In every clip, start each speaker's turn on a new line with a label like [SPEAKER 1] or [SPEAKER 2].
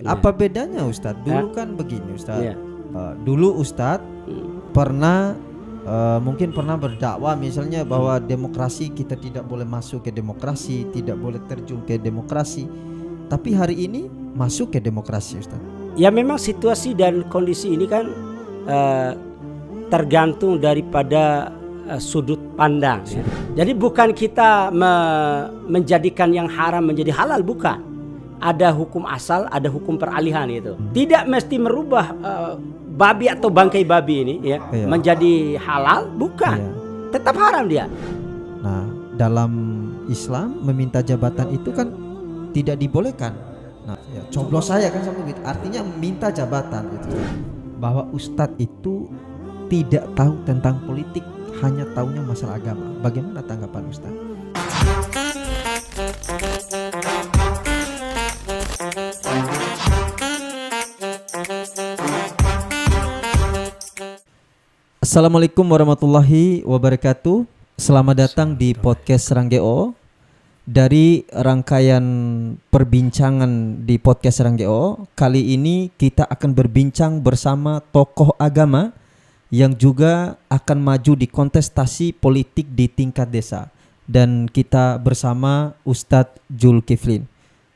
[SPEAKER 1] Apa bedanya Ustadz? Dulu kan begini Ustadz.
[SPEAKER 2] Ya.
[SPEAKER 1] Dulu Ustadz pernah mungkin pernah berdakwah misalnya bahwa demokrasi, kita tidak boleh masuk ke demokrasi, tidak boleh terjun ke demokrasi. Tapi hari ini masuk ke demokrasi Ustadz.
[SPEAKER 2] Ya memang situasi dan kondisi ini kan tergantung daripada sudut pandang. Ya. Jadi bukan kita menjadikan yang haram menjadi halal, bukan. Ada hukum asal, ada hukum peralihan itu. Tidak mesti merubah babi atau bangkai babi ini ya menjadi halal, bukan. Tetap haram dia.
[SPEAKER 1] Nah, dalam Islam meminta jabatan itu kan tidak dibolehkan. Nah, coblos saya kan sama gitu. Artinya minta jabatan itu. Bahwa Ustadz itu tidak tahu tentang politik, hanya tahunya masalah agama. Bagaimana tanggapan Ustadz? Assalamualaikum warahmatullahi wabarakatuh. Selamat datang di podcast Ranggeo. Dari rangkaian perbincangan di podcast Ranggeo, kali ini kita akan berbincang bersama tokoh agama yang juga akan maju di kontestasi politik di tingkat desa. Dan kita bersama Ustadz Zulkiflin.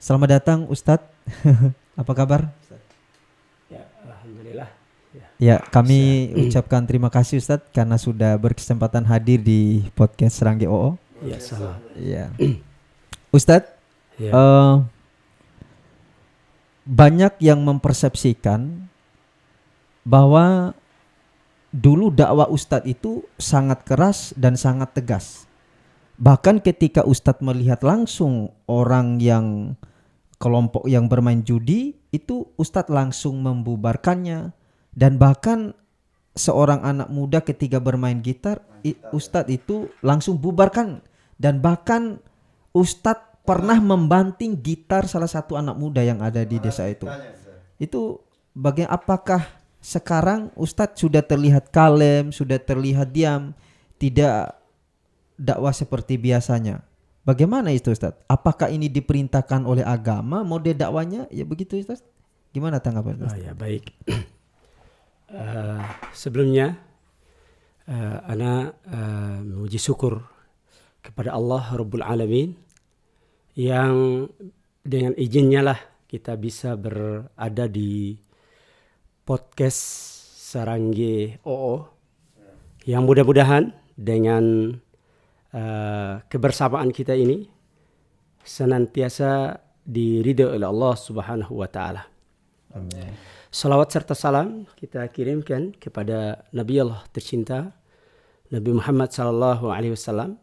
[SPEAKER 1] Selamat datang Ustadz. Apa kabar?
[SPEAKER 2] Ya, alhamdulillah.
[SPEAKER 1] Ya, kami ucapkan terima kasih Ustadz karena sudah berkesempatan hadir di podcast Ranggeo.
[SPEAKER 2] Ya, sama.
[SPEAKER 1] Ya. Ustadz, banyak yang mempersepsikan bahwa dulu dakwah Ustadz itu sangat keras dan sangat tegas. Bahkan ketika Ustadz melihat langsung orang yang kelompok yang bermain judi, itu Ustadz langsung membubarkannya. Dan bahkan seorang anak muda ketika bermain gitar, Ustadz itu langsung bubarkan. Dan bahkan Ustadz pernah membanting gitar salah satu anak muda yang ada di desa itu. Itu apakah sekarang Ustadz sudah terlihat kalem, sudah terlihat diam, tidak dakwah seperti biasanya? Bagaimana itu Ustadz? Apakah ini diperintahkan oleh agama mode dakwanya? Ya begitu Ustadz. Gimana tanggapan Ustadz?
[SPEAKER 2] Ya baik. Sebelumnya ana memuji syukur kepada Allah Rabbul Alamin yang dengan izinnya lah kita bisa berada di podcast Ranggeo yang mudah-mudahan dengan kebersamaan kita ini senantiasa diridhoi oleh Allah Subhanahu wa taala. Amin. Salawat serta salam kita kirimkan kepada Nabi Allah tercinta Nabi Muhammad sallallahu alaihi wasallam,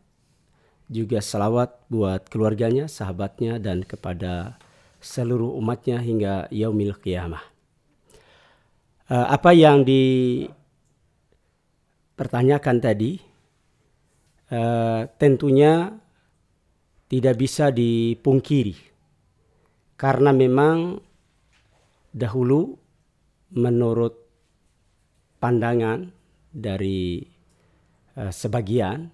[SPEAKER 2] juga salawat buat keluarganya, sahabatnya dan kepada seluruh umatnya hingga yaumil qiyamah. Apa yang dipertanyakan tadi tentunya tidak bisa dipungkiri karena memang dahulu menurut pandangan dari sebagian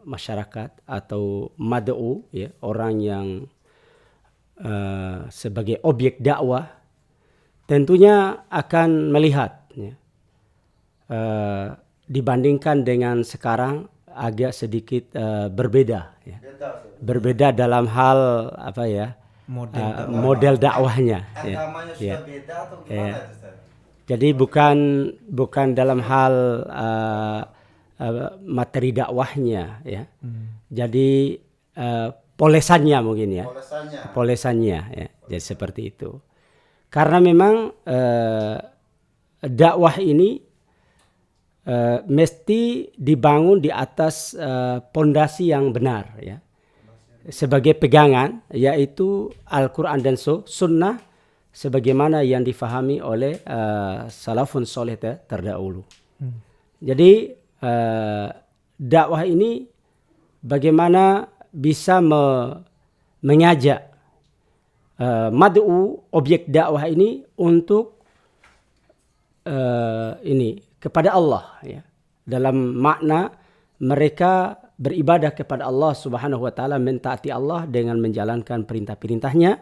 [SPEAKER 2] masyarakat atau mad'u, ya, orang yang sebagai objek dakwah tentunya akan melihat dibandingkan dengan sekarang agak sedikit berbeda, ya. Berbeda dalam hal model dakwahnya.
[SPEAKER 3] Agamanya sudah beda atau gimana itu Ustaz?
[SPEAKER 2] Jadi bukan dalam hal materi dakwahnya, ya. Jadi polesannya mungkin ya. Polesannya ya. Jadi seperti itu. Karena memang dakwah ini mesti dibangun di atas pondasi yang benar, ya. Sebagai pegangan yaitu Al-Quran dan Sunnah sebagaimana yang difahami oleh salafun soleh terdahulu. Jadi dakwah ini bagaimana bisa mengajak mad'u objek dakwah ini untuk kepada Allah, ya. Dalam makna mereka beribadah kepada Allah Subhanahu wa taala, mentaati Allah dengan menjalankan perintah-perintahnya,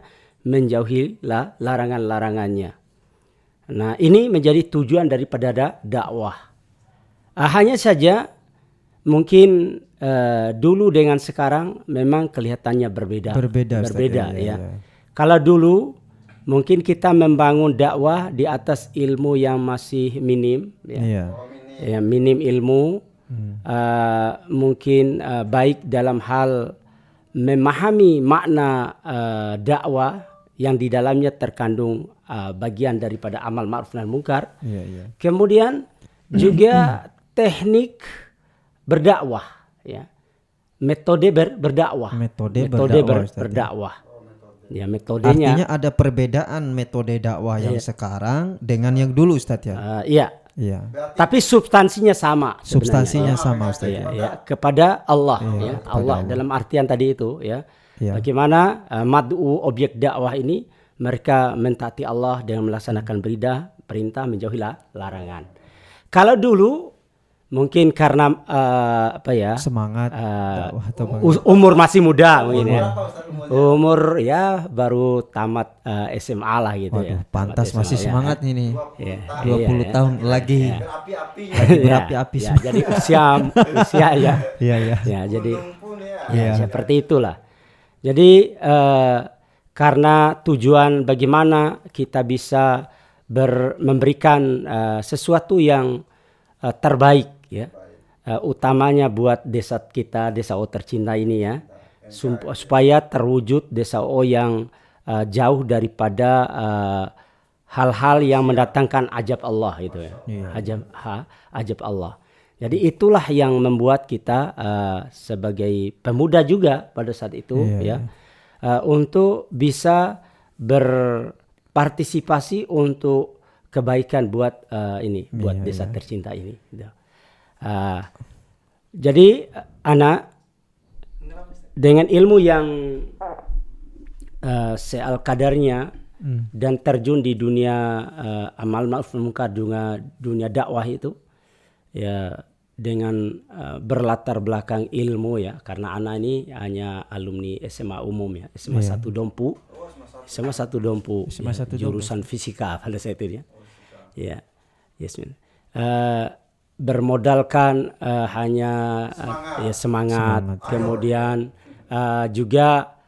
[SPEAKER 2] menjauhi larangan-larangannya. Nah, ini menjadi tujuan daripada dakwah. Hanya saja mungkin dulu dengan sekarang memang kelihatannya berbeda.
[SPEAKER 1] Ustaz,
[SPEAKER 2] Ya. Kalau dulu mungkin kita membangun dakwah di atas ilmu yang masih minim, ya, minim ilmu, mungkin baik dalam hal memahami makna dakwah yang di dalamnya terkandung bagian daripada amal ma'ruf nahi munkar. Kemudian juga teknik berdakwah, ya, metode berdakwah,
[SPEAKER 1] metode
[SPEAKER 2] berdakwah. Ya, metodenya.
[SPEAKER 1] Artinya ada perbedaan metode dakwah yang sekarang dengan yang dulu, Ustadz, ya.
[SPEAKER 2] Iya. Tapi substansinya sama.
[SPEAKER 1] Substansinya sama, Ustadz.
[SPEAKER 2] Ya, kepada Allah, ya. Allah dalam artian tadi itu, ya. Bagaimana mad'u objek dakwah ini mereka mentaati Allah dengan melaksanakan perintah menjauhi larangan. Kalau dulu mungkin karena
[SPEAKER 1] semangat dakwah atau
[SPEAKER 2] umur masih muda mungkin, ya. Umur ya baru tamat SMA lah gitu.
[SPEAKER 1] Waduh,
[SPEAKER 2] ya.
[SPEAKER 1] Pantas masih
[SPEAKER 2] SMA,
[SPEAKER 1] semangat
[SPEAKER 2] ya.
[SPEAKER 1] ini. 20
[SPEAKER 2] Iya.
[SPEAKER 1] tahun lagi.
[SPEAKER 2] Berapi-api. Ya, jadi usia ya. Ya, jadi seperti itulah. Jadi karena tujuan bagaimana kita bisa memberikan sesuatu yang terbaik, ya, utamanya buat desa kita, desa O tercinta ini, ya, supaya terwujud desa O yang jauh daripada hal-hal yang mendatangkan ajab Allah itu, ya. Ajab Allah. Jadi itulah yang membuat kita sebagai pemuda juga pada saat itu, untuk bisa berpartisipasi untuk kebaikan buat buat desa tercinta ini. Jadi anak dengan ilmu yang seal kadarnya dan terjun di dunia amal ma'ruf munkar, dunia dakwah itu, ya, dengan berlatar belakang ilmu, ya, karena anak ini hanya alumni SMA umum, ya, SMA 1 Dompu. SMA 1 Dompu, jurusan fisika pada saat itu, ya. Yasmin. Bermodalkan hanya semangat. Kemudian juga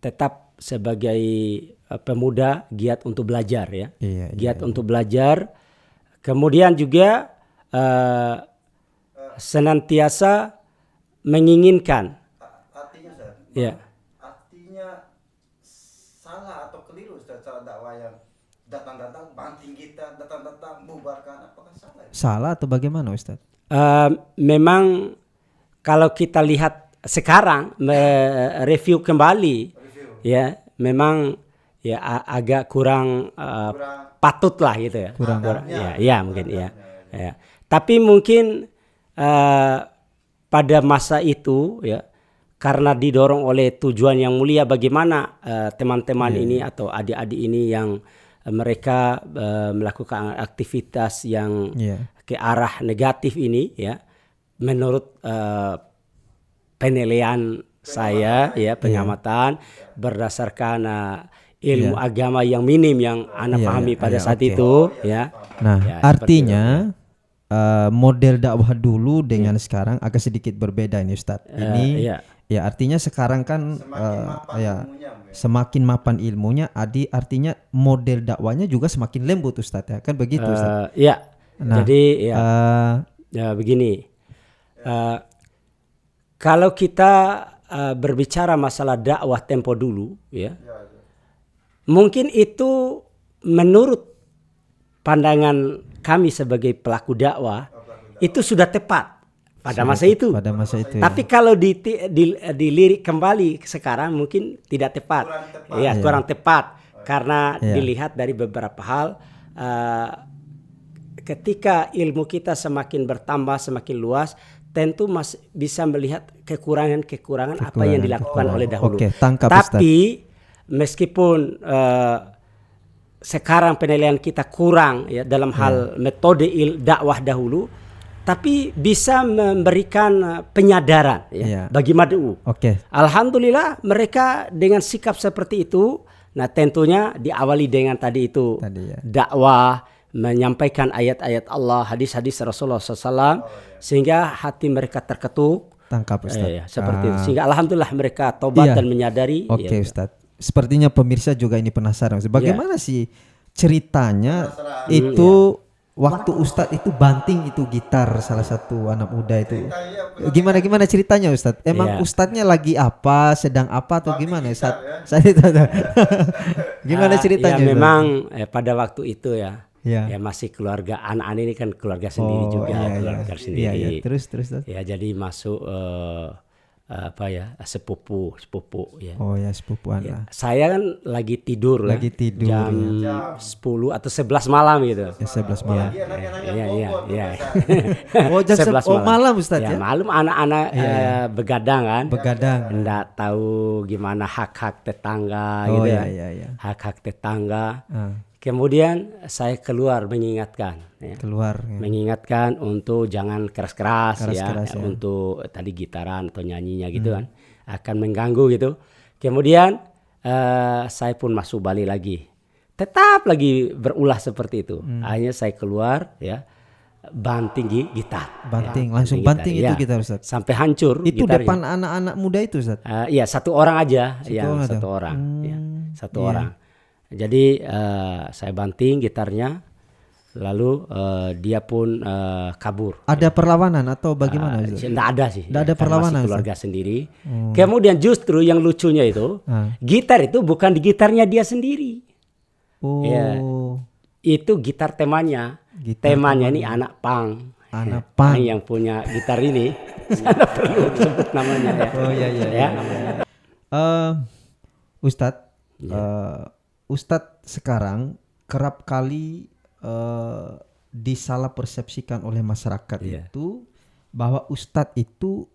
[SPEAKER 2] tetap sebagai pemuda giat untuk belajar, ya. Giat untuk belajar. Kemudian juga senantiasa menginginkan.
[SPEAKER 3] Artinya, Ustaz.
[SPEAKER 2] Ya.
[SPEAKER 3] Artinya salah atau keliru, Ustaz, cara dakwah yang datang-datang banting kita, datang-datang bubarkan, apakah salah?
[SPEAKER 1] Salah atau bagaimana, Ustaz?
[SPEAKER 2] Memang kalau kita lihat sekarang, review kembali, ya, memang ya agak kurang patut lah gitu, ya. Kurang ya mungkin ya. Tapi mungkin pada masa itu, ya, karena didorong oleh tujuan yang mulia, bagaimana teman-teman ini atau adik-adik ini yang mereka melakukan aktivitas yang ke arah negatif ini, ya, menurut penilaian saya, ya, pengamatan berdasarkan ilmu agama yang minim yang anak pahami pada saat itu, ya.
[SPEAKER 1] Nah, ya, artinya model dakwah dulu dengan sekarang agak sedikit berbeda ini, Ustadz. Ini ya artinya sekarang kan semakin mapan ilmunya, artinya model dakwanya juga semakin lembut, Ustadz, ya, kan begitu, Ustadz?
[SPEAKER 2] Nah, jadi ya begini, kalau kita berbicara masalah dakwah tempo dulu, ya, mungkin itu menurut pandangan kami sebagai pelaku dakwah itu sudah tepat pada masa itu. Tapi kalau dilirik kembali sekarang mungkin tidak tepat. Kurang tepat karena dilihat dari beberapa hal. Ketika ilmu kita semakin bertambah, semakin luas, tentu bisa melihat kekurangan apa yang dilakukan oleh dahulu. Tapi meskipun sekarang penilaian kita kurang, ya, dalam hal metode dakwah dahulu, tapi bisa memberikan penyadaran
[SPEAKER 1] Iya.
[SPEAKER 2] bagi mad'u.
[SPEAKER 1] Oke.
[SPEAKER 2] Alhamdulillah mereka dengan sikap seperti itu, nah tentunya diawali dengan tadi itu
[SPEAKER 1] Tadi ya.
[SPEAKER 2] dakwah, menyampaikan ayat-ayat Allah, hadis-hadis Rasulullah SAW, sehingga hati mereka terketuk.
[SPEAKER 1] Tangkap Ustaz.
[SPEAKER 2] Seperti itu. Sehingga alhamdulillah mereka tobat
[SPEAKER 1] Iya.
[SPEAKER 2] dan menyadari.
[SPEAKER 1] Oke
[SPEAKER 2] ya,
[SPEAKER 1] Ustaz. Sepertinya pemirsa juga ini penasaran. Ustaz. Bagaimana sih ceritanya itu waktu Ustadz itu banting itu gitar salah satu anak muda itu. Gimana ceritanya Ustadz? Emang
[SPEAKER 2] Iya.
[SPEAKER 1] Ustadznya lagi apa, sedang apa atau gimana saat itu? Gimana ceritanya?
[SPEAKER 2] Ya
[SPEAKER 1] Ustadz?
[SPEAKER 2] memang pada waktu itu ya
[SPEAKER 1] Ya.
[SPEAKER 2] masih keluarga anak ini kan keluarga sendiri juga,
[SPEAKER 1] iya,
[SPEAKER 2] keluarga
[SPEAKER 1] iya.
[SPEAKER 2] sendiri.
[SPEAKER 1] Iya, iya. Terus Ustadz?
[SPEAKER 2] Ya jadi masuk sepupu ya.
[SPEAKER 1] Oh ya sepupuan lah.
[SPEAKER 2] Saya kan lagi tidur
[SPEAKER 1] Lagi tidur,
[SPEAKER 2] jam 10 atau 11 malam gitu.
[SPEAKER 1] Ya 11 malam.
[SPEAKER 2] Iya.
[SPEAKER 1] Oh jam
[SPEAKER 2] 11
[SPEAKER 1] malam Ustadz
[SPEAKER 2] Ya
[SPEAKER 1] ya?
[SPEAKER 2] malam anak-anak begadang kan.
[SPEAKER 1] Begadang.
[SPEAKER 2] Nggak tahu gimana hak-hak tetangga
[SPEAKER 1] Oh
[SPEAKER 2] gitu
[SPEAKER 1] ya
[SPEAKER 2] ya.
[SPEAKER 1] ya.
[SPEAKER 2] Hak-hak tetangga.
[SPEAKER 1] Ah,
[SPEAKER 2] Kemudian saya keluar mengingatkan ya.
[SPEAKER 1] keluar. Ya.
[SPEAKER 2] Mengingatkan untuk jangan keras-keras
[SPEAKER 1] Keras-keras, ya.
[SPEAKER 2] untuk tadi gitaran atau nyanyinya gitu kan akan mengganggu gitu. Kemudian saya pun masuk balik lagi, tetap lagi berulah seperti itu. Akhirnya saya keluar ya, banting gitar.
[SPEAKER 1] Banting,
[SPEAKER 2] Ya,
[SPEAKER 1] langsung banting itu
[SPEAKER 2] ya.
[SPEAKER 1] gitar Ustadz.
[SPEAKER 2] Sampai hancur.
[SPEAKER 1] Itu
[SPEAKER 2] gitarnya.
[SPEAKER 1] depan anak-anak muda itu Ustadz.
[SPEAKER 2] Iya satu orang aja,
[SPEAKER 1] orang ada?
[SPEAKER 2] satu orang, ya, satu orang. Jadi saya banting gitarnya, lalu dia pun kabur.
[SPEAKER 1] Ada perlawanan atau bagaimana Ustadz?
[SPEAKER 2] Nggak ada sih.
[SPEAKER 1] Nggak ada
[SPEAKER 2] Kan
[SPEAKER 1] perlawanan,
[SPEAKER 2] masih keluarga sendiri. Kemudian justru yang lucunya itu, gitar itu bukan di gitarnya dia sendiri.
[SPEAKER 1] Oh,
[SPEAKER 2] Ya. Itu gitar temannya.
[SPEAKER 1] Gitar
[SPEAKER 2] Temannya ini anak pang.
[SPEAKER 1] Anak pang.
[SPEAKER 2] Yang punya gitar ini. Saya perlu sebut namanya ya.
[SPEAKER 1] Oh iya.
[SPEAKER 2] Ya.
[SPEAKER 1] Ustadz, Ustadz sekarang kerap kali disalah persepsikan oleh masyarakat
[SPEAKER 2] Iya.
[SPEAKER 1] itu bahwa Ustadz itu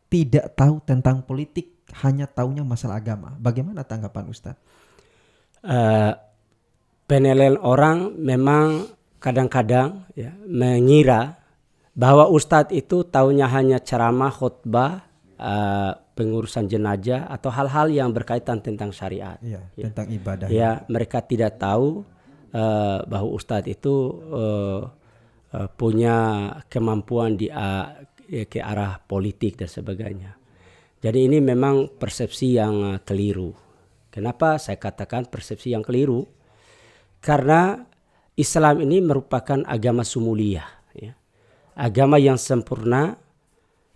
[SPEAKER 1] tidak tahu tentang politik, hanya taunya masalah agama. Bagaimana tanggapan Ustadz?
[SPEAKER 2] Penilaian orang memang kadang-kadang ya, mengira bahwa Ustadz itu taunya hanya ceramah, khutbah, pengurusan jenazah atau hal-hal yang berkaitan tentang syariat.
[SPEAKER 1] Iya, tentang ibadah.
[SPEAKER 2] Ya, mereka tidak tahu bahwa Ustadz itu punya kemampuan ke arah politik dan sebagainya. Jadi ini memang persepsi yang keliru. Kenapa saya katakan persepsi yang keliru? Karena Islam ini merupakan agama sumuliyah, ya. Agama yang sempurna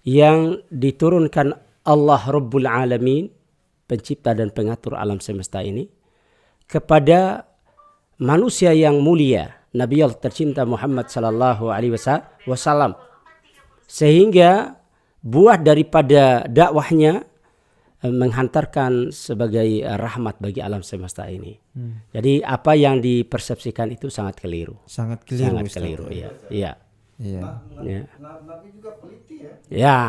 [SPEAKER 2] yang diturunkan Allah Rabbul Alamin, pencipta dan pengatur alam semesta ini, kepada manusia yang mulia, Nabi Allah tercinta Muhammad sallallahu alaihi wasallam. Sehingga buah daripada dakwahnya menghantarkan sebagai rahmat bagi alam semesta ini. Jadi apa yang dipersepsikan itu sangat keliru.
[SPEAKER 1] Sangat keliru.
[SPEAKER 2] Sangat
[SPEAKER 1] Ustadz.
[SPEAKER 2] keliru, ya. Iya.
[SPEAKER 1] Iya.
[SPEAKER 2] Ya.
[SPEAKER 3] Nabi juga peliti ya.
[SPEAKER 2] Ya.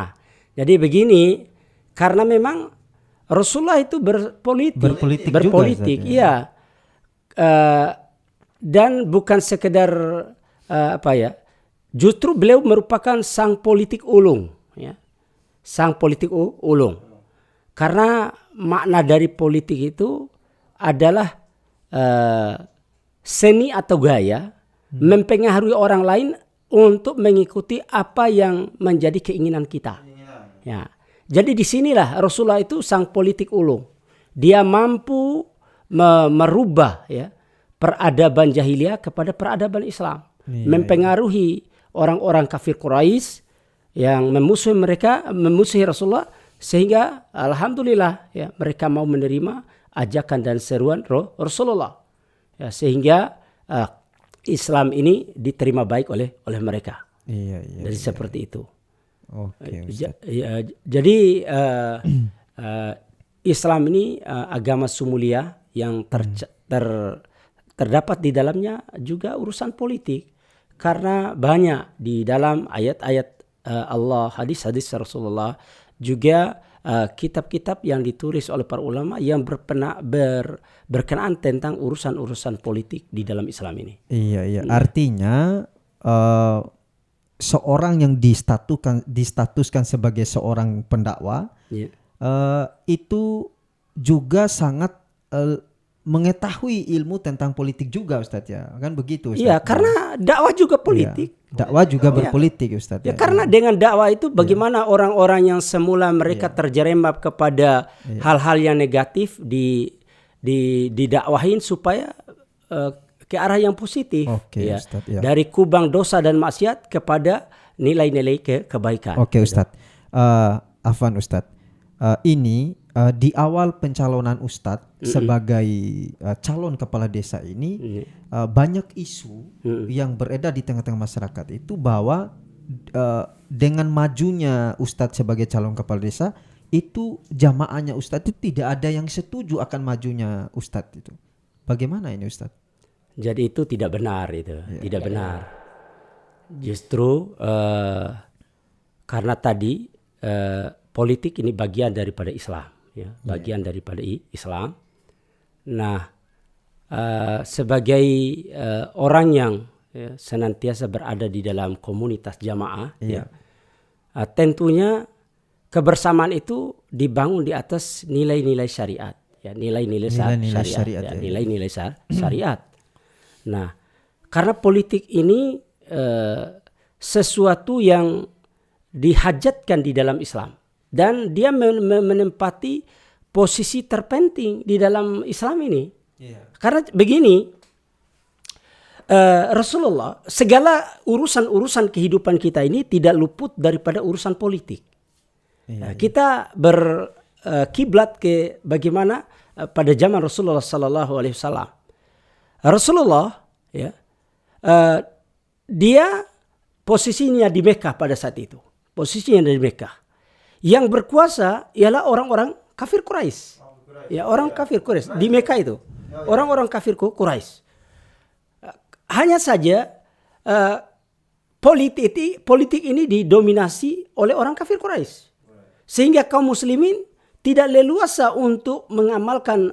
[SPEAKER 2] Jadi begini, karena memang Rasulullah itu berpolitik.
[SPEAKER 1] Berpolitik juga,
[SPEAKER 2] Iya. Dan bukan sekedar justru beliau merupakan sang politik ulung, ya. Sang politik ulung. Karena makna dari politik itu adalah seni atau gaya mempengaruhi orang lain untuk mengikuti apa yang menjadi keinginan kita. Ya. Jadi disinilah Rasulullah itu sang politik ulung. Dia mampu merubah ya peradaban jahiliyah kepada peradaban Islam. Mempengaruhi orang-orang kafir Quraisy yang memusuhi Rasulullah, sehingga alhamdulillah ya mereka mau menerima ajakan dan seruan Rasulullah. Ya, sehingga Islam ini diterima baik oleh mereka.
[SPEAKER 1] Iya.
[SPEAKER 2] Jadi seperti itu.
[SPEAKER 1] Oke.
[SPEAKER 2] Jadi Islam ini agama sumulia yang terdapat di dalamnya juga urusan politik, karena banyak di dalam ayat-ayat Allah, hadis-hadis Rasulullah, juga kitab-kitab yang ditulis oleh para ulama yang berkenaan tentang urusan-urusan politik di dalam Islam ini.
[SPEAKER 1] Iya. Artinya seorang yang distatuskan sebagai seorang pendakwa
[SPEAKER 2] Ya.
[SPEAKER 1] itu juga sangat mengetahui ilmu tentang politik juga, Ustadz, ya kan begitu, Ustadz?
[SPEAKER 2] Iya, karena dakwah juga politik.
[SPEAKER 1] Iya, dakwah juga berpolitik, Ustadz.
[SPEAKER 2] Ya, karena dengan dakwah itu bagaimana orang-orang yang semula mereka terjerembab kepada hal-hal yang negatif didakwahin supaya ke arah yang positif.
[SPEAKER 1] Oke,
[SPEAKER 2] ya.
[SPEAKER 1] Ustadz, ya.
[SPEAKER 2] Dari kubang dosa dan maksiat kepada nilai-nilai kebaikan.
[SPEAKER 1] Oke, Ustadz. Afwan, Ustadz. Ini di awal pencalonan Ustadz sebagai calon kepala desa ini banyak isu yang beredar di tengah-tengah masyarakat itu bahwa dengan majunya Ustadz sebagai calon kepala desa itu jamaahnya Ustadz itu tidak ada yang setuju akan majunya Ustadz itu. Bagaimana ini, Ustadz?
[SPEAKER 2] Jadi itu tidak benar itu, tidak benar. Justru karena tadi politik ini bagian daripada Islam, ya, bagian daripada Islam. Nah, sebagai orang yang senantiasa berada di dalam komunitas jamaah, tentunya kebersamaan itu dibangun di atas nilai-nilai syariat, ya, nilai-nilai syariat, nilai-nilai syariat. Nah, karena politik ini sesuatu yang dihajatkan di dalam Islam dan dia menempati posisi terpenting di dalam Islam ini. Karena begini, Rasulullah, segala urusan-urusan kehidupan kita ini tidak luput daripada urusan politik. Kita berkiblat ke bagaimana pada zaman Rasulullah Sallallahu Alaihi Wasallam. Rasulullah, ya, dia posisinya di Mekah pada saat itu. Posisinya di Mekah. Yang berkuasa ialah orang-orang kafir Quraisy. Ya, orang kafir Quraisy di Mekah itu. Orang-orang kafir Quraisy. Hanya saja politik ini didominasi oleh orang kafir Quraisy. Sehingga kaum muslimin tidak leluasa untuk mengamalkan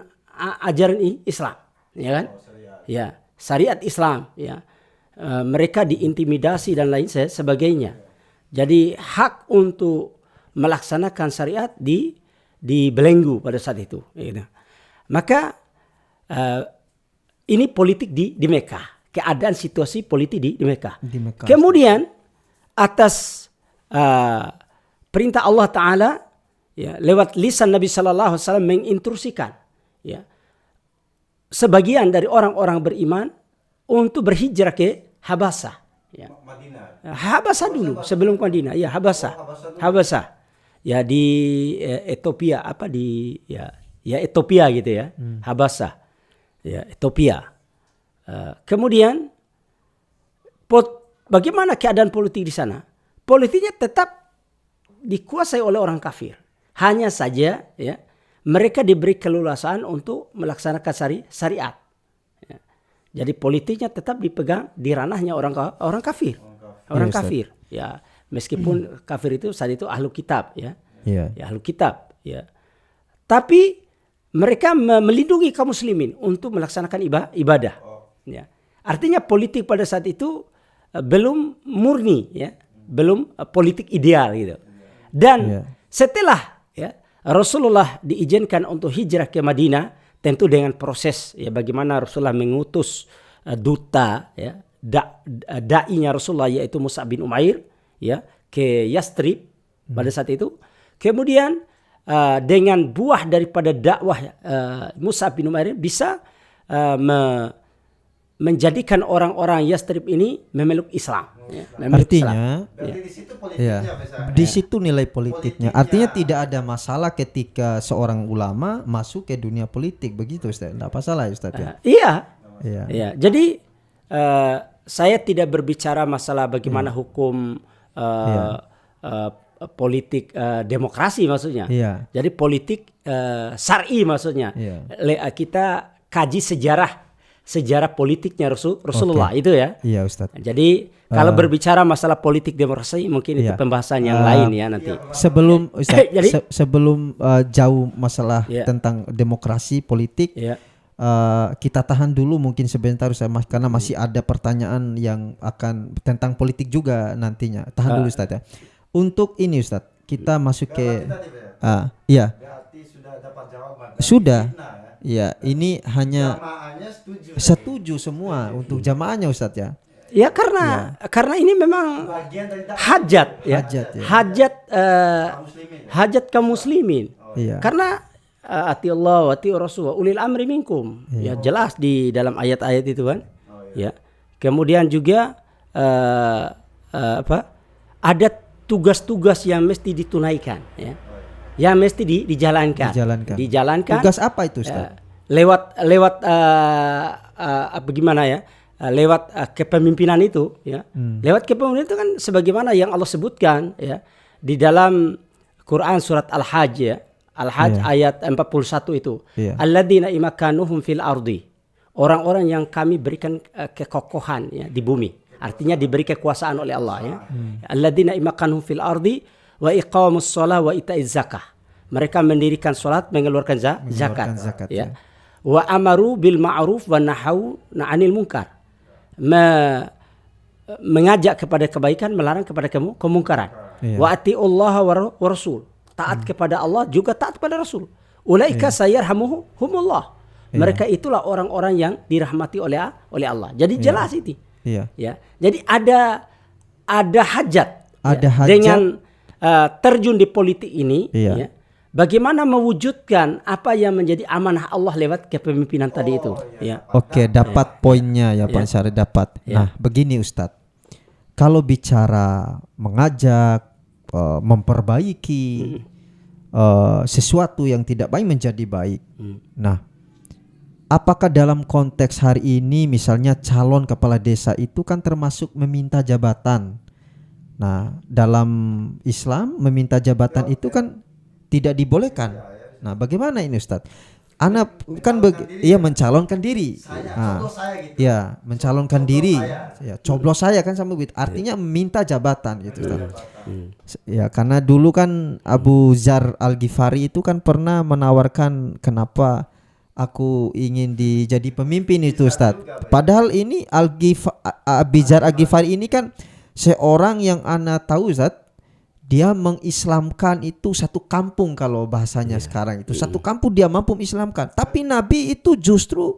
[SPEAKER 2] ajaran Islam, ya kan? Ya, syariat Islam, ya. Mereka diintimidasi dan lain sebagainya. Jadi hak untuk melaksanakan syariat dibelenggu pada saat itu. Gitu. Maka ini politik di Mekah, keadaan situasi politik di Mekah. Kemudian atas perintah Allah Taala, ya, lewat lisan Nabi Sallallahu Alaihi Wasallam menginstruksikan, ya, sebagian dari orang-orang beriman untuk berhijrah ke Habasah, ya. Habasah dulu sebelum Madinah, ya, Habasah. Ya, di Ethiopia, Ethiopia gitu ya. Habasah. Ya, Ethiopia. Kemudian bagaimana keadaan politik di sana? Politiknya tetap dikuasai oleh orang kafir. Hanya saja, ya, mereka diberi keleluasaan untuk melaksanakan syariat. Ya. Jadi politiknya tetap dipegang di ranahnya orang kafir. Orang kafir. Ya, meskipun kafir itu saat itu ahlu kitab, ya. Ya, ahlu kitab, ya. Tapi mereka melindungi kaum muslimin untuk melaksanakan ibadah. Ya. Artinya politik pada saat itu belum murni, ya. Belum politik ideal gitu. Dan setelah, ya, Rasulullah diizinkan untuk hijrah ke Madinah, tentu dengan proses, ya, bagaimana Rasulullah mengutus duta, ya, da'inya Rasulullah yaitu Mus'ab bin Umair, ya, ke Yastrib pada saat itu. Kemudian dengan buah daripada dakwah Mus'ab bin Umair bisa menjadikan orang-orang Yastrib ini memeluk Islam. Ya,
[SPEAKER 1] artinya,
[SPEAKER 3] berarti di situ politiknya,
[SPEAKER 1] di situ nilai politiknya. Artinya tidak ada masalah ketika seorang ulama masuk ke dunia politik, begitu, Ustaz? Tidak masalah, Ustaz?
[SPEAKER 2] Iya. Jadi saya tidak berbicara masalah bagaimana hukum politik demokrasi maksudnya. Jadi politik syar'i maksudnya. Kita kaji sejarah politiknya Rasulullah itu, ya. Iya, Ustaz. Jadi kalau berbicara masalah politik demokrasi mungkin itu pembahasan yang lain, ya, nanti.
[SPEAKER 1] Sebelum Ustaz, sebelum jauh masalah tentang demokrasi politik, kita tahan dulu mungkin sebentar Ustaz, karena masih ada pertanyaan yang akan tentang politik juga nantinya. Tahan dulu Ustaz ya. Untuk ini Ustaz, kita masuk ke iya.
[SPEAKER 3] Berarti sudah dapat jawaban.
[SPEAKER 1] Sudah.
[SPEAKER 3] Fitnah, ya.
[SPEAKER 1] Iya, ini hanya
[SPEAKER 3] Jamaahnya
[SPEAKER 1] setuju semua untuk jamaahnya Ustaz ya.
[SPEAKER 2] Ya karena ini memang
[SPEAKER 3] bagian dari dakwah
[SPEAKER 2] hajat ya.
[SPEAKER 1] Hajat, ya.
[SPEAKER 3] muslimin.
[SPEAKER 2] Hajat kaum muslimin.
[SPEAKER 1] Iya.
[SPEAKER 2] Karena ati Allah wa ati Rasul wa ulil amri minkum. Ya jelas di dalam ayat-ayat itu kan. Ya. Kemudian juga ada tugas-tugas yang mesti ditunaikan ya. Yang mesti dijalankan. Dijalankan.
[SPEAKER 1] Tugas apa itu Ustaz?
[SPEAKER 2] Lewat bagaimana ya? Lewat kepemimpinan itu ya. Lewat kepemimpinan itu kan sebagaimana yang Allah sebutkan ya di dalam Quran surat Al-Hajj ya. Al-Hajj ayat 41 itu. Alladzina imakanuhum fil ardi. Orang-orang yang kami berikan kekokohan ya di bumi. Artinya diberi kekuasaan oleh Allah ya. Alladzina imakanuhum fil ardi wa iqamus shalah wa itaiz zakah. Mereka mendirikan salat, mengeluarkan zakat ya. Wa amaru bil ma'ruf wa nahaw 'anil munkar. Mengajak kepada kebaikan, melarang kepada kemungkaran. Wa atiullaha wa rasul. Taat kepada Allah juga taat kepada Rasul. Ulaika sayarhamuhumullah. Mereka itulah orang-orang yang dirahmati oleh Allah. Jadi jelas itu. Ya. Jadi ada hajat. Dengan terjun di politik ini ya. Bagaimana mewujudkan apa yang menjadi amanah Allah lewat kepemimpinan tadi itu. Ya.
[SPEAKER 1] Oke, dapat poinnya ya Pak Syarif, dapat. Nah, begini Ustadz. Kalau bicara mengajak, memperbaiki sesuatu yang tidak baik menjadi baik. Nah, apakah dalam konteks hari ini misalnya calon kepala desa itu kan termasuk meminta jabatan. Nah, dalam Islam meminta jabatan itu kan tidak dibolehkan. Nah, bagaimana ini Ustadz? Anak kan mencalonkan diri. Mencalonkan diri. Ya, coblos saya kan sama begitu. Artinya meminta jabatan gitu Ustadz. Ya, karena dulu kan Abu Dzar Al-Ghifari itu kan pernah menawarkan kenapa aku ingin jadi pemimpin itu Ustadz. Padahal ini Abu Dzar Al-Ghifari ini kan seorang yang anak tahu Ustadz, dia mengislamkan itu satu kampung kalau bahasanya sekarang itu. Satu kampung dia mampu mengislamkan. Tapi Nabi itu justru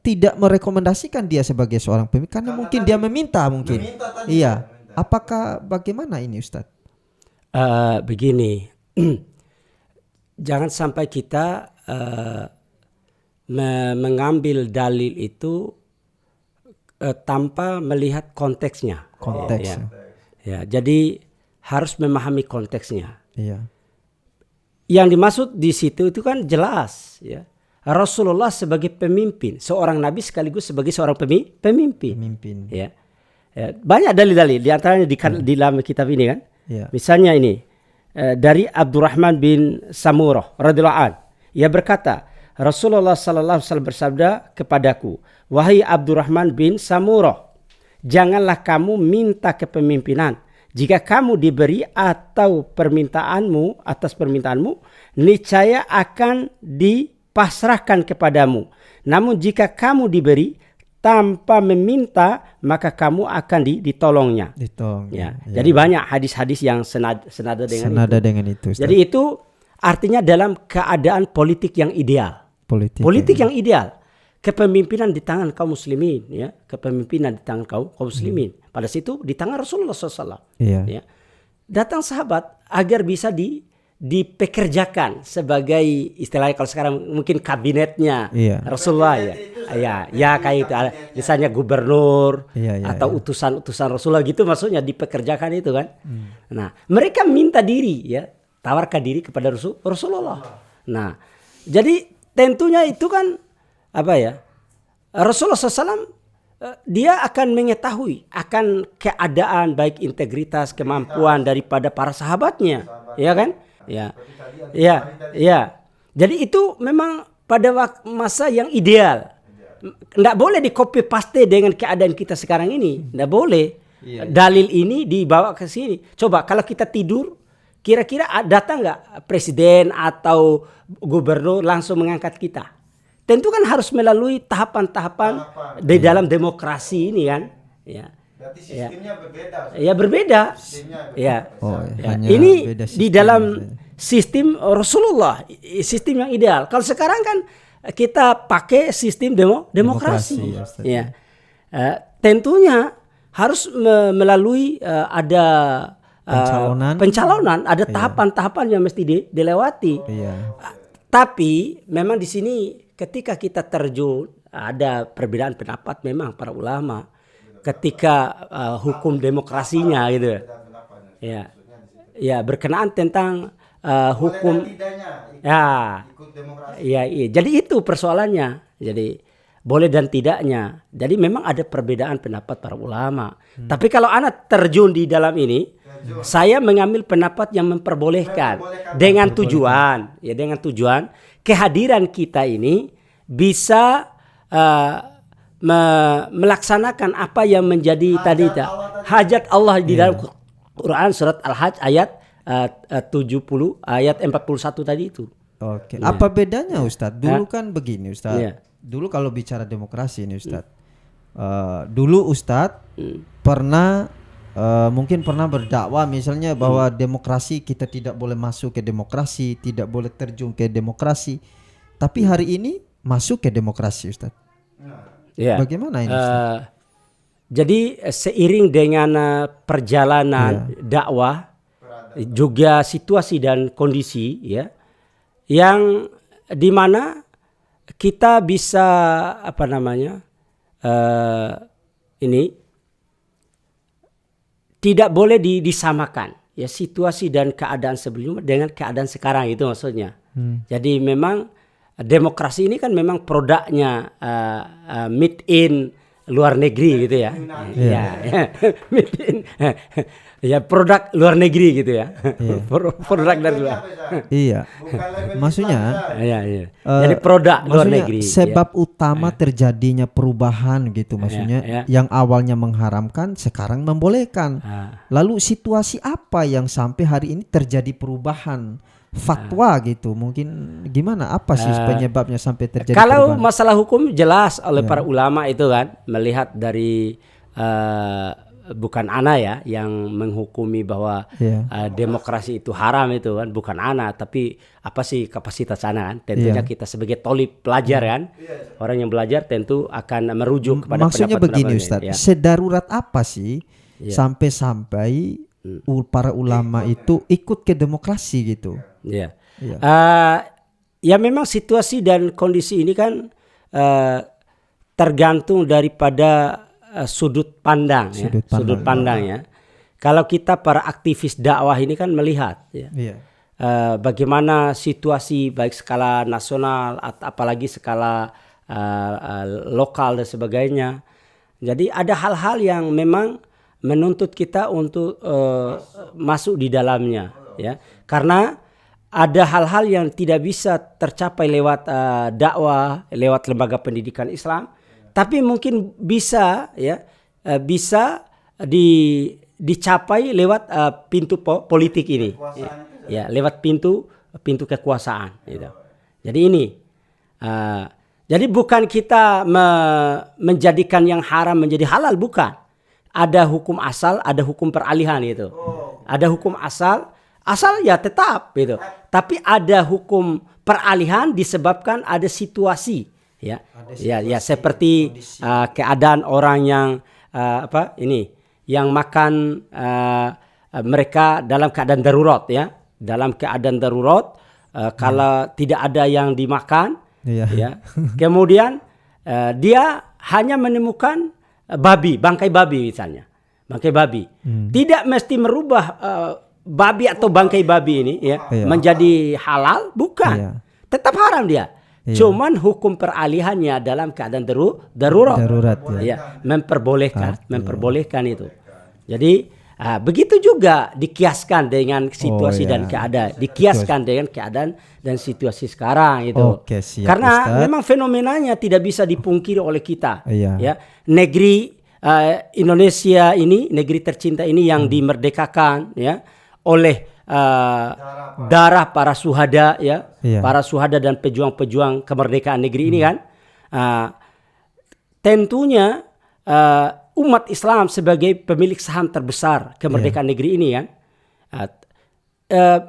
[SPEAKER 1] tidak merekomendasikan dia sebagai seorang pemimpin karena mungkin dia meminta mungkin. Iya. Apakah bagaimana ini Ustadz?
[SPEAKER 2] Begini. Jangan sampai kita mengambil dalil itu tanpa melihat konteksnya. Ya, jadi harus memahami konteksnya. Iya. Yang dimaksud di situ itu kan jelas ya. Rasulullah sebagai pemimpin, seorang nabi sekaligus sebagai seorang pemimpin. Ya. Banyak dalil-dalil di antaranya di dalam kitab ini kan. Ya. Misalnya ini dari Abdurrahman bin Samurah radhiyallahu an. Ia berkata, Rasulullah sallallahu alaihi wasallam bersabda kepadaku, "Wahai Abdurrahman bin Samurah, janganlah kamu minta kepemimpinan. Jika kamu diberi atau atas permintaanmu, niscaya akan dipasrahkan kepadamu. Namun jika kamu diberi tanpa meminta, maka kamu akan ditolongnya." Ya. Jadi banyak hadis-hadis yang senada dengan itu. Jadi itu artinya dalam keadaan politik yang ideal. Politik yang ideal. Kepemimpinan di tangan kaum muslimin ya, kepemimpinan di tangan kaum muslimin. Pada situ di tangan Rasulullah SAW. Ya. Datang sahabat agar bisa dipekerjakan sebagai istilahnya kalau sekarang mungkin kabinetnya Rasulullah ya kayak itu misalnya gubernur atau utusan Rasulullah gitu, maksudnya dipekerjakan itu kan. Nah, mereka minta diri ya, tawarkan diri kepada Rasulullah. Nah, jadi tentunya itu kan Rasulullah SAW dia akan mengetahui akan keadaan baik integritas, kemampuan daripada para sahabatnya, ya kan? Ya. Jadi itu memang pada masa yang ideal. Nggak boleh di copy paste dengan keadaan kita sekarang ini. Nggak boleh. Dalil ini dibawa ke sini. Coba kalau kita tidur, kira-kira datang nggak presiden atau gubernur langsung mengangkat kita? tentu kan harus melalui tahapan-tahapan di dalam demokrasi ini kan. Ya.
[SPEAKER 3] Berarti sistemnya berbeda.
[SPEAKER 2] Ya berbeda.
[SPEAKER 3] Sistemnya berbeda.
[SPEAKER 2] Ya.
[SPEAKER 1] Oh,
[SPEAKER 2] Ya.
[SPEAKER 1] hanya
[SPEAKER 2] Ini
[SPEAKER 1] beda
[SPEAKER 2] di
[SPEAKER 1] sistem
[SPEAKER 2] dalam
[SPEAKER 1] saja.
[SPEAKER 2] sistem Rasulullah, sistem yang ideal. Kalau sekarang kan kita pakai sistem demokrasi.
[SPEAKER 1] Demokrasi, ya, Ustaz.
[SPEAKER 2] Ya. Tentunya harus melalui ada pencalonan, ada tahapan-tahapan yang mesti dilewati.
[SPEAKER 1] Iya.
[SPEAKER 2] Tapi memang di sini ketika kita terjun ada perbedaan pendapat memang para ulama ketika hukum demokrasinya gitu. Ya. Ya, berkenaan tentang hukum. Ya.
[SPEAKER 3] Ikut demokrasi.
[SPEAKER 2] Iya. Jadi itu persoalannya. Jadi boleh dan tidaknya. Jadi memang ada perbedaan pendapat para ulama. Tapi kalau anak terjun di dalam ini, saya mengambil pendapat yang memperbolehkan dengan tujuan, ya dengan tujuan kehadiran kita ini bisa melaksanakan apa yang menjadi hajat Allah di dalam Quran surat Al-Hajj ayat 70 ayat 41 tadi itu.
[SPEAKER 1] Oke. Apa bedanya Ustadz? Dulu kan begini Ustadz.
[SPEAKER 2] Iya.
[SPEAKER 1] Dulu kalau bicara demokrasi ini Ustadz. Dulu Ustadz pernah mungkin pernah berdakwah misalnya bahwa demokrasi kita tidak boleh masuk ke demokrasi, tidak boleh terjun ke demokrasi. Tapi hari ini masuk ke demokrasi Ustadz.
[SPEAKER 2] Ya.
[SPEAKER 1] Bagaimana ini Ustadz?
[SPEAKER 2] Jadi seiring dengan perjalanan dakwah juga situasi dan kondisi ya yang dimana kita bisa ini tidak boleh disamakan ya situasi dan keadaan sebelumnya dengan keadaan sekarang itu maksudnya. Jadi memang demokrasi ini kan memang produknya made in luar negeri gitu ya. Ya. Made in ya produk luar negeri gitu ya. Produk dari luar.
[SPEAKER 1] Iya. Maksudnya
[SPEAKER 2] Iya. Jadi produk luar negeri.
[SPEAKER 1] Sebab utama terjadinya perubahan gitu maksudnya yang awalnya mengharamkan sekarang membolehkan. Lalu situasi apa yang sampai hari ini terjadi perubahan fatwa gitu? Mungkin gimana apa sih penyebabnya sampai terjadi
[SPEAKER 2] kalau
[SPEAKER 1] perubahan?
[SPEAKER 2] masalah hukum jelas oleh para ulama itu kan melihat dari bukan ana ya yang menghukumi bahwa demokrasi itu haram itu kan bukan ana tapi apa sih kapasitas ana kan tentunya kita sebagai tolib pelajar kan orang yang belajar tentu akan merujuk kepada
[SPEAKER 1] maksudnya begini Ustadz sedarurat apa sih sampai para ulama itu ikut ke demokrasi gitu
[SPEAKER 2] ya memang situasi dan kondisi ini kan tergantung daripada sudut pandang ya. Kalau kita para aktivis dakwah ini kan melihat bagaimana situasi baik skala nasional apalagi skala lokal dan sebagainya. Jadi ada hal-hal yang memang menuntut kita untuk masuk di dalamnya ya. Karena ada hal-hal yang tidak bisa tercapai lewat dakwah, lewat lembaga pendidikan Islam. Tapi mungkin bisa dicapai lewat pintu politik ini, lewat pintu kekuasaan. Gitu. Jadi ini, jadi bukan kita menjadikan yang haram menjadi halal, bukan. Ada hukum asal, ada hukum peralihan itu. Ada hukum asal ya tetap gitu. Tapi ada hukum peralihan disebabkan ada situasi. Ya seperti keadaan orang yang yang makan mereka dalam keadaan darurat ya dalam keadaan darurat kalau tidak ada yang dimakan kemudian dia hanya menemukan bangkai babi misalnya tidak mesti merubah babi atau bangkai babi ini menjadi halal bukan tetap haram dia. Cuman hukum peralihannya dalam keadaan darurat memperbolehkan itu. Jadi begitu juga dikiaskan dengan situasi dan keadaan, dengan keadaan dan situasi sekarang itu. Karena memang fenomenanya tidak bisa dipungkiri oleh kita. Ya, negeri Indonesia ini, negeri tercinta ini yang dimerdekakan ya oleh darah para syuhada ya,
[SPEAKER 1] Iya.
[SPEAKER 2] para syuhada dan pejuang-pejuang kemerdekaan negeri ini kan. Tentunya umat Islam sebagai pemilik saham terbesar kemerdekaan negeri ini kan,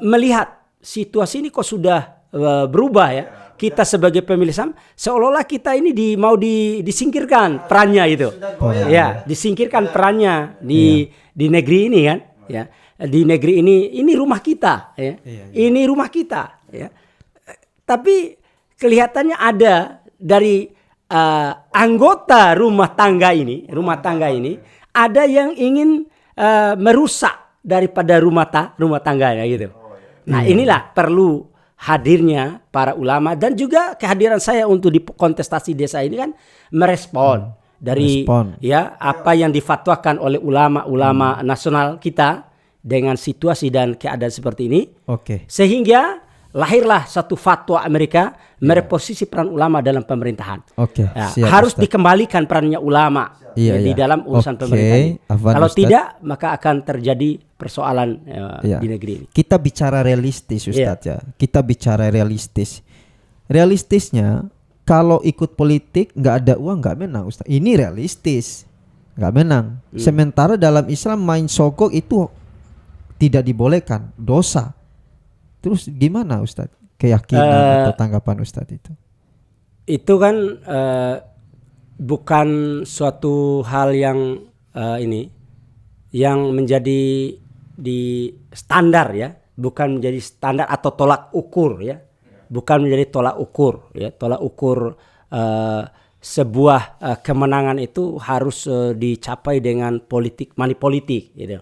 [SPEAKER 2] melihat situasi ini kok sudah berubah ya. Kita sebagai pemilik saham seolah-olah kita ini mau disingkirkan perannya itu. Ya, disingkirkan perannya di negeri ini kan, ya. Di negeri ini rumah kita ya. Ini rumah kita ya. Tapi kelihatannya ada dari anggota rumah tangga ini ada yang ingin merusak daripada rumah tangganya gitu. Nah, inilah perlu hadirnya para ulama dan juga kehadiran saya untuk di kontestasi desa ini kan merespon dari ya apa yang difatwakan oleh ulama-ulama nasional kita dengan situasi dan keadaan seperti ini. Sehingga lahirlah satu fatwa Amerika mereposisi peran ulama dalam pemerintahan. Harus dikembalikan perannya ulama di dalam urusan pemerintahan ini. Kalau tidak maka akan terjadi persoalan di negeri ini.
[SPEAKER 1] Kita bicara realistis Ustadz ya. Kita bicara realistis. Realistisnya kalau ikut politik nggak ada uang nggak menang Ustadz. Ini realistis nggak menang. Sementara dalam Islam main sogok itu tidak dibolehkan, dosa. Terus gimana Ustadz keyakinan atau tanggapan Ustadz itu?
[SPEAKER 2] Itu kan bukan suatu hal yang yang menjadi di standar ya, bukan menjadi standar atau tolak ukur ya, bukan menjadi tolak ukur ya, tolak ukur sebuah kemenangan itu harus dicapai dengan money politik gitu.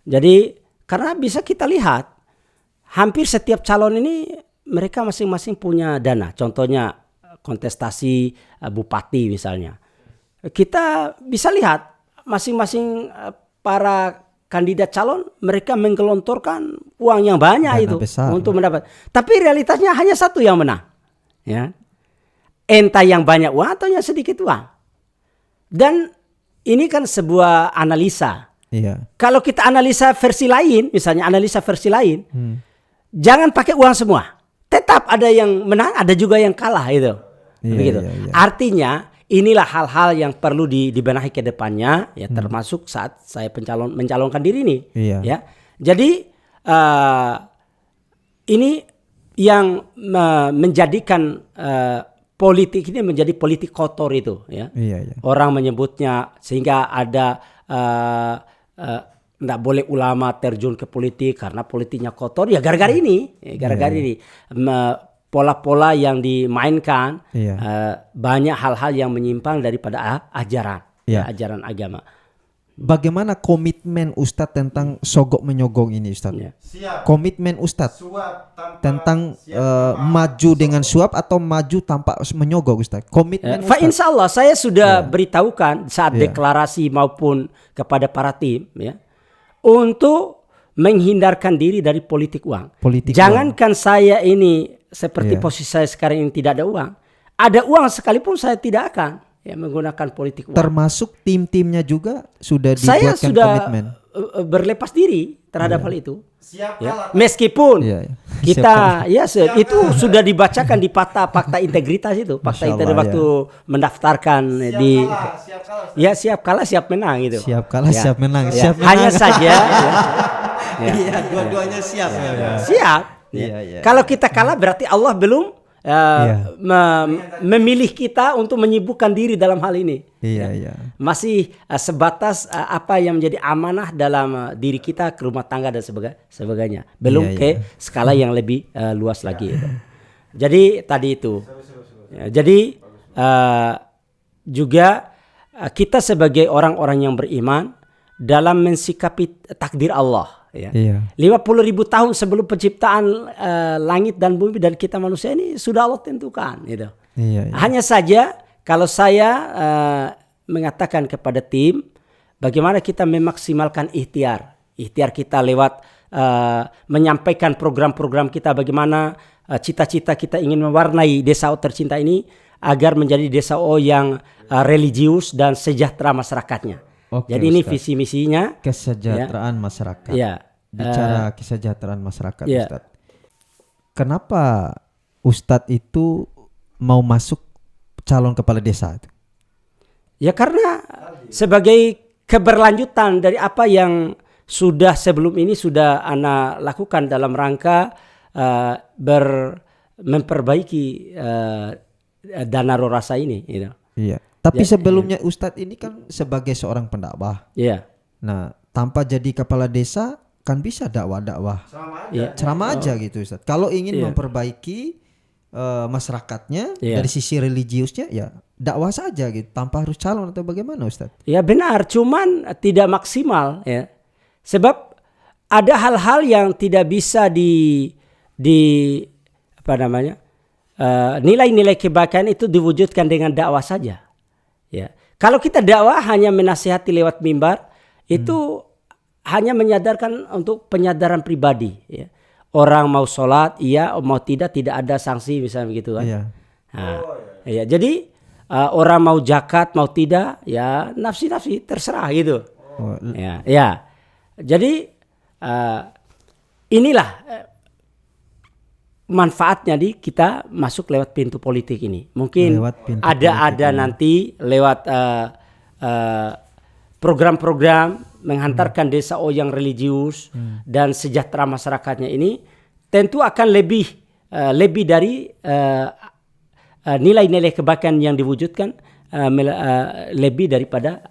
[SPEAKER 2] Jadi karena bisa kita lihat hampir setiap calon ini mereka masing-masing punya dana. Contohnya kontestasi bupati misalnya. Kita bisa lihat masing-masing para kandidat calon mereka menggelontorkan uang yang banyak
[SPEAKER 1] dana
[SPEAKER 2] itu
[SPEAKER 1] besar,
[SPEAKER 2] untuk mendapat. Tapi realitasnya hanya satu yang menang. Ya. Entah yang banyak uang atau yang sedikit uang. Dan ini kan sebuah analisa. Kalau kita analisa versi lain, misalnya analisa versi lain, jangan pakai uang semua. Tetap ada yang menang, ada juga yang kalah itu. Begitu. Artinya inilah hal-hal yang perlu dibenahi ke depannya, ya termasuk saat saya mencalonkan diri ini. Ya, jadi ini yang menjadikan politik ini menjadi politik kotor itu. Ya. Orang menyebutnya sehingga ada nggak boleh ulama terjun ke politik karena politiknya kotor ya gara-gara ini pola-pola yang dimainkan banyak hal-hal yang menyimpang daripada ajaran agama.
[SPEAKER 1] Bagaimana komitmen Ustadz tentang sogok menyogok ini Ustadz? Komitmen Ustadz tentang maju dengan suap atau maju tanpa menyogok Ustadz? Komitmen Ustadz.
[SPEAKER 2] Insya Allah saya sudah beritahukan saat deklarasi maupun kepada para tim ya untuk menghindarkan diri dari politik uang. Jangankan saya ini seperti posisi saya sekarang ini tidak ada uang. Ada uang sekalipun saya tidak akan menggunakan politik uang.
[SPEAKER 1] Termasuk tim-timnya juga sudah
[SPEAKER 2] saya
[SPEAKER 1] dibuatkan
[SPEAKER 2] sudah
[SPEAKER 1] komitmen.
[SPEAKER 2] Berlepas diri terhadap hal itu. Meskipun kita itu sudah dibacakan di fakta integritas itu, fakta integritas waktu mendaftarkan siap kalah siap menang itu.
[SPEAKER 1] Siap kalah siap menang.
[SPEAKER 2] Hanya saja
[SPEAKER 1] dua-duanya siap.
[SPEAKER 2] Siap. Kalau kita kalah berarti Allah belum memilih kita untuk menyibukkan diri dalam hal ini. Masih sebatas apa yang menjadi amanah dalam diri kita ke rumah tangga dan sebagainya. Belum ke skala yang lebih luas lagi. Jadi tadi itu. Jadi juga kita sebagai orang-orang yang beriman dalam mensikapi takdir Allah. 50.000 tahun sebelum penciptaan langit dan bumi dan kita manusia ini sudah Allah tentukan gitu. Hanya saja kalau saya mengatakan kepada tim bagaimana kita memaksimalkan ikhtiar kita lewat menyampaikan program-program kita, bagaimana cita-cita kita ingin mewarnai desa O tercinta ini agar menjadi desa O yang religius dan sejahtera masyarakatnya. Jadi ini visi misinya
[SPEAKER 1] kesejahteraan masyarakat. bicara kesejahteraan masyarakat,
[SPEAKER 2] ya.
[SPEAKER 1] Ustadz. Kenapa Ustadz itu mau masuk calon kepala desa itu?
[SPEAKER 2] Ya karena sebagai keberlanjutan dari apa yang sudah sebelum ini sudah ana lakukan dalam rangka memperbaiki dana rorasa ini. You know.
[SPEAKER 1] Iya. Tapi
[SPEAKER 2] Ya,
[SPEAKER 1] sebelumnya Ustadz ini kan sebagai seorang pendakwah.
[SPEAKER 2] Ya,
[SPEAKER 1] Nah, tanpa jadi kepala desa kan bisa dakwah-dakwah.
[SPEAKER 3] Sama aja.
[SPEAKER 2] ya.
[SPEAKER 1] Ceramah aja gitu Ustadz. Kalau ingin
[SPEAKER 2] Iya.
[SPEAKER 1] memperbaiki masyarakatnya
[SPEAKER 2] Iya.
[SPEAKER 1] dari sisi religiusnya ya dakwah saja gitu tanpa harus calon atau bagaimana Ustadz?
[SPEAKER 2] Ya benar, cuman tidak maksimal ya. Sebab ada hal-hal yang tidak bisa di apa namanya? Nilai-nilai kebaikan itu diwujudkan dengan dakwah saja. Ya. Kalau kita dakwah hanya menasihati lewat mimbar, itu hanya menyadarkan untuk penyadaran pribadi ya. Orang mau sholat, iya, mau tidak ada sanksi misalnya begitu kan.
[SPEAKER 1] Iya.
[SPEAKER 2] Nah, ya, jadi orang mau zakat mau tidak ya nafsi terserah gitu.
[SPEAKER 1] Oh,
[SPEAKER 2] Ya. Jadi inilah manfaatnya di kita masuk lewat pintu politik ini. Mungkin
[SPEAKER 1] Lewat pintu
[SPEAKER 2] ada
[SPEAKER 1] politik ini.
[SPEAKER 2] nanti lewat program-program menghantarkan desa yang religius dan sejahtera masyarakatnya ini tentu akan lebih dari nilai-nilai kebaikan yang diwujudkan lebih daripada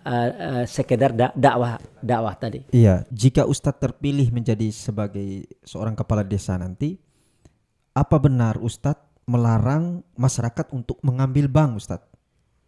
[SPEAKER 2] sekedar dakwah tadi.
[SPEAKER 1] Iya, jika Ustadz terpilih menjadi sebagai seorang kepala desa nanti, apa benar Ustadz melarang masyarakat untuk mengambil bank, Ustadz?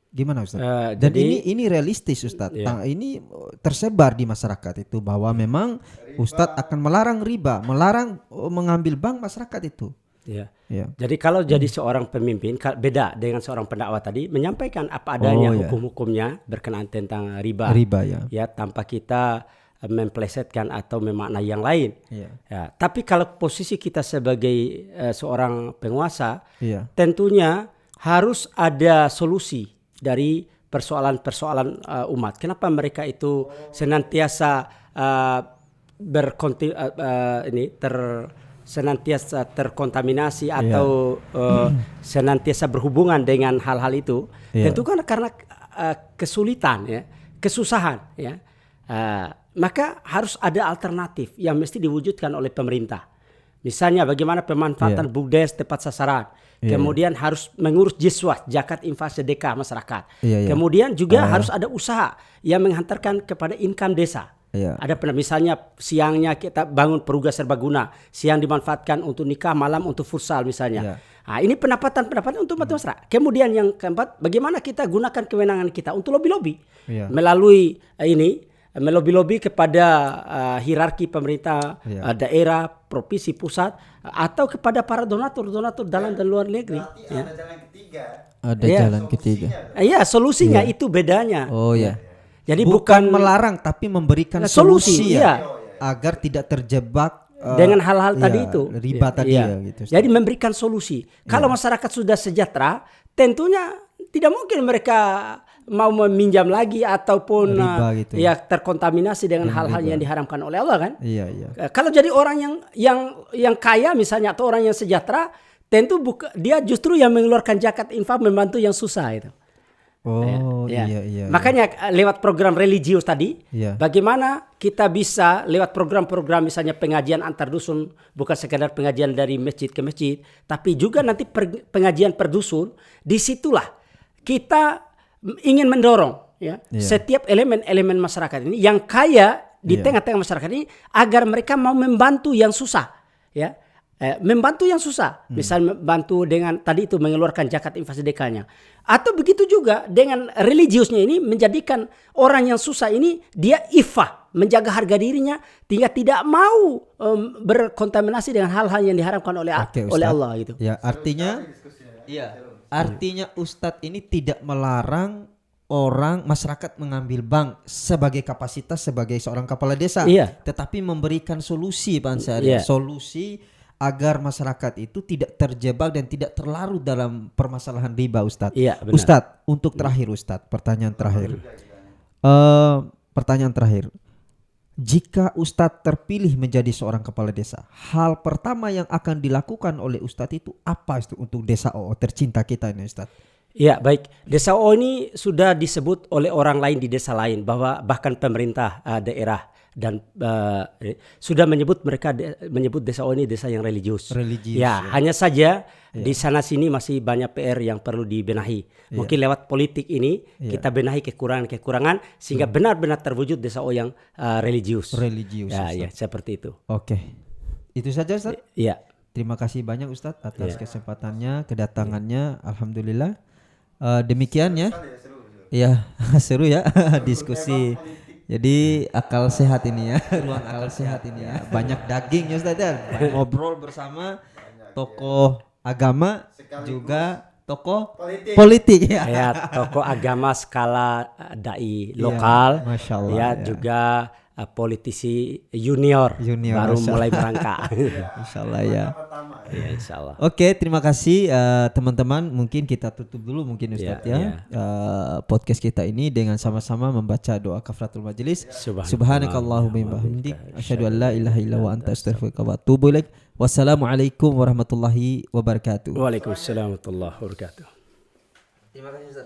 [SPEAKER 1] Gimana Ustadz? Dan
[SPEAKER 2] jadi-
[SPEAKER 1] ini realistis Ustadz.
[SPEAKER 2] Iya.
[SPEAKER 1] Ini tersebar di masyarakat itu bahwa memang Ustadz akan melarang riba, melarang mengambil bank masyarakat itu.
[SPEAKER 2] Ya.
[SPEAKER 1] Iya.
[SPEAKER 2] Jadi kalau jadi seorang pemimpin beda dengan seorang pendakwah tadi menyampaikan apa adanya
[SPEAKER 1] Oh, ya.
[SPEAKER 2] hukum-hukumnya berkenaan tentang riba.
[SPEAKER 1] Riba ya.
[SPEAKER 2] Ya, tanpa kita memplesetkan atau memaknai yang lain.
[SPEAKER 1] Iya.
[SPEAKER 2] Ya, tapi kalau posisi kita sebagai seorang penguasa,
[SPEAKER 1] Iya.
[SPEAKER 2] tentunya harus ada solusi dari persoalan-persoalan umat. Kenapa mereka itu senantiasa senantiasa terkontaminasi atau senantiasa berhubungan dengan hal-hal itu?
[SPEAKER 1] Iya.
[SPEAKER 2] Tentu kan karena kesulitan, ya, kesusahan, ya. Maka harus ada alternatif yang mesti diwujudkan oleh pemerintah. Misalnya bagaimana pemanfaatan BUMDes tepat sasaran.
[SPEAKER 1] Iya,
[SPEAKER 2] Kemudian harus mengurus jiswah, zakat, infak, sedekah masyarakat.
[SPEAKER 1] Iya, iya.
[SPEAKER 2] Kemudian juga harus ada usaha yang menghantarkan kepada income desa.
[SPEAKER 1] Iya.
[SPEAKER 2] Ada misalnya siangnya kita bangun peruga serbaguna, siang dimanfaatkan untuk nikah, malam untuk futsal misalnya.
[SPEAKER 1] Iya.
[SPEAKER 2] Nah, ini pendapatan untuk masyarakat. Kemudian yang keempat, bagaimana kita gunakan kewenangan kita untuk lobby-lobby.
[SPEAKER 1] Iya.
[SPEAKER 2] Melalui melobi-lobi kepada hierarki pemerintah daerah, provinsi, pusat, atau kepada para donatur dalam dan luar negeri.
[SPEAKER 3] Berarti
[SPEAKER 2] Ya.
[SPEAKER 3] ada jalan ketiga.
[SPEAKER 1] Ada
[SPEAKER 2] Iya.
[SPEAKER 1] jalan ketiga.
[SPEAKER 2] Iya, solusinya itu bedanya.
[SPEAKER 1] Oh ya.
[SPEAKER 2] Jadi
[SPEAKER 1] bukan
[SPEAKER 2] bukan
[SPEAKER 1] melarang tapi memberikan
[SPEAKER 2] solusi,
[SPEAKER 1] solusi
[SPEAKER 2] iya.
[SPEAKER 1] ya. Agar tidak terjebak
[SPEAKER 2] dengan hal-hal tadi
[SPEAKER 1] iya,
[SPEAKER 2] itu.
[SPEAKER 1] riba tadi
[SPEAKER 2] Iya.
[SPEAKER 1] ya gitu.
[SPEAKER 2] Jadi memberikan solusi. Kalau masyarakat sudah sejahtera, tentunya tidak mungkin mereka mau meminjam lagi ataupun
[SPEAKER 1] Riba gitu.
[SPEAKER 2] ya terkontaminasi dengan hal-hal yang diharamkan oleh Allah kan.
[SPEAKER 1] Iya, iya.
[SPEAKER 2] Kalau jadi orang yang kaya misalnya atau orang yang sejahtera, tentu dia justru yang mengeluarkan zakat infak membantu yang susah itu.
[SPEAKER 1] Oh,
[SPEAKER 2] Ya.
[SPEAKER 1] iya.
[SPEAKER 2] Makanya lewat program religius tadi,
[SPEAKER 1] Iya.
[SPEAKER 2] bagaimana kita bisa lewat program-program misalnya pengajian antar dusun, bukan sekedar pengajian dari masjid ke masjid, tapi juga nanti pengajian per dusun. Disitulah kita ingin mendorong ya setiap elemen-elemen masyarakat ini yang kaya di tengah-tengah masyarakat ini agar mereka mau membantu yang susah, ya. Membantu yang susah, misalnya membantu dengan tadi itu mengeluarkan zakat infak sedekahnya, atau begitu juga dengan religiusnya ini menjadikan orang yang susah ini dia ifah, menjaga harga dirinya, tidak mau berkontaminasi dengan hal-hal yang diharamkan oleh
[SPEAKER 1] Oke,
[SPEAKER 2] oleh
[SPEAKER 1] Ustadz.
[SPEAKER 2] Allah gitu.
[SPEAKER 1] Ya, artinya Ustadz ini tidak melarang orang masyarakat mengambil bank sebagai kapasitas sebagai seorang kepala desa,
[SPEAKER 2] Iya.
[SPEAKER 1] tetapi memberikan solusi Pak Ansari,
[SPEAKER 2] Iya.
[SPEAKER 1] solusi agar masyarakat itu tidak terjebak dan tidak terlarut dalam permasalahan riba, Ustadz.
[SPEAKER 2] Iya, benar.
[SPEAKER 1] Ustadz, untuk terakhir Ustadz, pertanyaan terakhir. Pertanyaan terakhir. jika Ustadz terpilih menjadi seorang kepala desa, hal pertama yang akan dilakukan oleh Ustadz itu apa itu untuk desa OO tercinta kita ini Ustadz?
[SPEAKER 2] Ya, baik. Desa OO ini sudah disebut oleh orang lain di desa lain, bahwa bahkan pemerintah daerah dan sudah menyebut menyebut desa OO ini desa yang religius.
[SPEAKER 1] Religius,
[SPEAKER 2] Ya,
[SPEAKER 1] ya.
[SPEAKER 2] hanya saja di sana sini masih banyak PR yang perlu dibenahi. Mungkin lewat politik ini kita benahi kekurangan-kekurangan sehingga benar-benar terwujud desa OO yang religius.
[SPEAKER 1] Religius.
[SPEAKER 2] Ya,
[SPEAKER 1] Ustadz.
[SPEAKER 2] ya, seperti itu.
[SPEAKER 1] Oke. Itu saja Ustadz.
[SPEAKER 2] Ya.
[SPEAKER 1] Terima kasih banyak Ustadz atas kesempatannya, kedatangannya. Alhamdulillah. Demikian ya. Iya, seru ya diskusi. Jadi akal sehat ini ya, ruang akal sehat ini ya. Banyak daging ya Ustadz ya. Ngobrol bersama tokoh agama juga tokoh politik ya.
[SPEAKER 2] Ya, tokoh agama skala dai lokal,
[SPEAKER 1] Masya Allah,
[SPEAKER 2] ya,
[SPEAKER 1] ya.
[SPEAKER 2] juga politisi junior baru
[SPEAKER 1] Masya
[SPEAKER 2] mulai merangkak.
[SPEAKER 1] Insya Allah ya.
[SPEAKER 2] Ya, insya Allah.
[SPEAKER 1] Oke, terima kasih teman-teman. Mungkin kita tutup dulu mungkin Ustadz ya. Podcast kita ini dengan sama-sama membaca doa kafaratul majelis. Subhanakallahumma wa bihamdik asyhadu an la ilaha illa wa anta astaghfiruka wa atubu ilaik. Wassalamualaikum warahmatullahi wabarakatuh.
[SPEAKER 2] Waalaikumsalam warahmatullahi wabarakatuh.
[SPEAKER 1] Terima kasih Ustadz.